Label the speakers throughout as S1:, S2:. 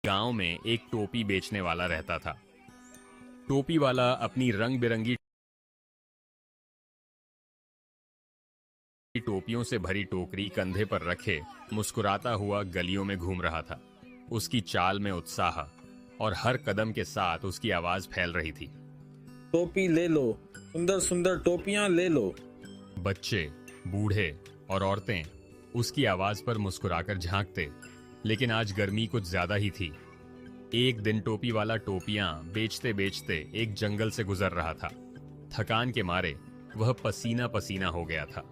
S1: गांव में एक टोपी बेचने वाला रहता था। टोपी वाला अपनी रंग बिरंगी टोपियों से भरी टोकरी कंधे पर रखे मुस्कुराता हुआ गलियों में घूम रहा था। उसकी चाल में उत्साह और हर कदम के साथ उसकी आवाज फैल रही थी।
S2: टोपी ले लो, सुंदर सुंदर टोपियां ले लो।
S1: बच्चे, बूढ़े और औरतें उसकी आवाज पर मुस्कुराकर झांकते, लेकिन आज गर्मी कुछ ज्यादा ही थी। एक दिन टोपी वाला टोपियां बेचते बेचते एक जंगल से गुजर रहा था। थकान के मारे वह पसीना पसीना हो गया था।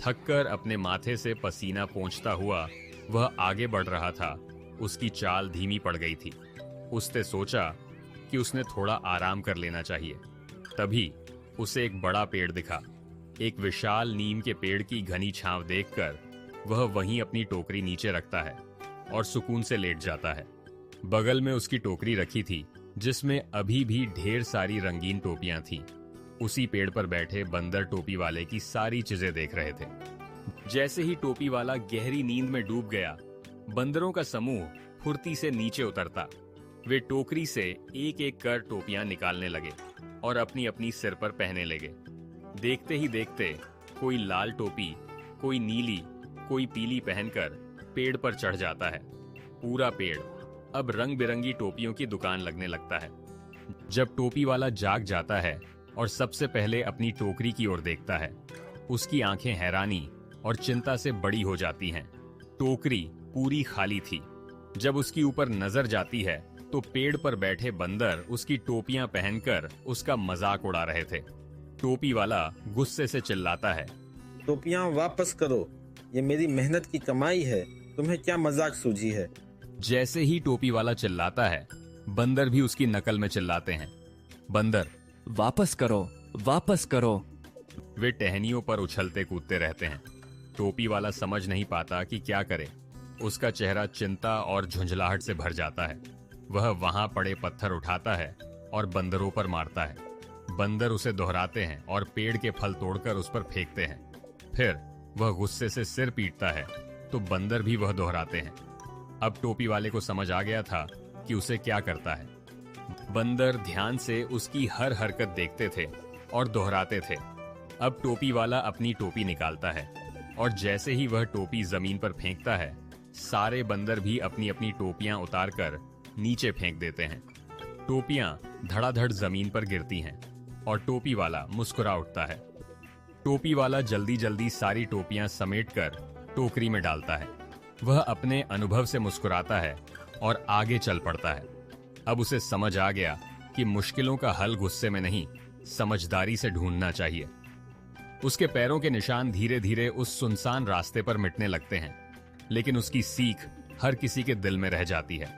S1: थककर अपने माथे से पसीना पोंछता हुआ वह आगे बढ़ रहा था। उसकी चाल धीमी पड़ गई थी। उसने सोचा कि उसने थोड़ा आराम कर लेना चाहिए। तभी उसे एक बड़ा पेड़ दिखा। एक विशाल नीम के पेड़ की घनी छांव देखकर वह वहीं अपनी टोकरी नीचे रखता है और सुकून से लेट जाता है। बगल में उसकी टोकरी रखी थी, जिसमें अभी भी ढेर सारी रंगीन टोपियां थीं। उसी पेड़ पर बैठे बंदर टोपी वाले की सारी चीजें देख रहे थे। जैसे ही टोपी वाला गहरी नींद में डूब गया, बंदरों का समूह फुर्ती से नीचे उतरता। वे टोकरी से एक एक कर टोपियां निकालने लगे और अपनी अपनी सिर पर पहने लगे। देखते ही देखते कोई लाल टोपी, कोई नीली, कोई पीली पहनकर पेड़ पर चढ़ जाता है। पूरा पेड़ अब रंग बिरंगी टोपियों की दुकान लगने लगता है। जब टोपी वाला जाग जाता है और सबसे पहले अपनी टोकरी की ओर देखता है, उसकी आंखें हैरानी और चिंता से बड़ी हो जाती हैं। टोकरी पूरी खाली थी। जब उसकी ऊपर नजर जाती है तो पेड़ पर बैठे बंदर उसकी टोपियां पहनकर उसका मजाक उड़ा रहे थे। टोपी वाला गुस्से से चिल्लाता है,
S2: टोपियां वापस करो, ये मेरी मेहनत की कमाई है, तुम्हें क्या मजाक सूझी है।
S1: जैसे ही टोपी वाला चिल्लाता है, बंदर भी उसकी नकल में चिल्लाते हैं। बंदर,
S3: वापस करो, वापस करो।
S1: वे टहनियों पर उछलते कूदते रहते हैं। टोपी वाला समझ नहीं पाता कि क्या करे। उसका चेहरा चिंता और झुंझलाहट से भर जाता है। वह वहां पड़े पत्थर उठाता है और बंदरों पर मारता है। बंदर उसे दोहराते हैं और पेड़ के फल तोड़कर उस पर फेंकते हैं। फिर वह गुस्से से सिर पीटता है तो बंदर भी वह दोहराते हैं। अब टोपी वाले को समझ आ गया था कि उसे क्या करता है। बंदर ध्यान से उसकी हर हरकत देखते थे और दोहराते थे। अब टोपी वाला अपनी टोपी निकालता है और जैसे ही वह टोपी जमीन पर फेंकता है, सारे बंदर भी अपनी अपनी टोपियां उतारकर नीचे फेंक देते हैं। टोपियां धड़ाधड़ जमीन पर गिरती हैं और टोपी वाला मुस्कुरा उठता है। टोपी वाला जल्दी जल्दी सारी टोपियां समेटकर टोकरी में डालता है। वह अपने अनुभव से मुस्कुराता है और आगे चल पड़ता है। अब उसे समझ आ गया कि मुश्किलों का हल गुस्से में नहीं, समझदारी से ढूंढना चाहिए। उसके पैरों के निशान धीरे धीरे उस सुनसान रास्ते पर मिटने लगते हैं, लेकिन उसकी सीख हर किसी के दिल में रह जाती है।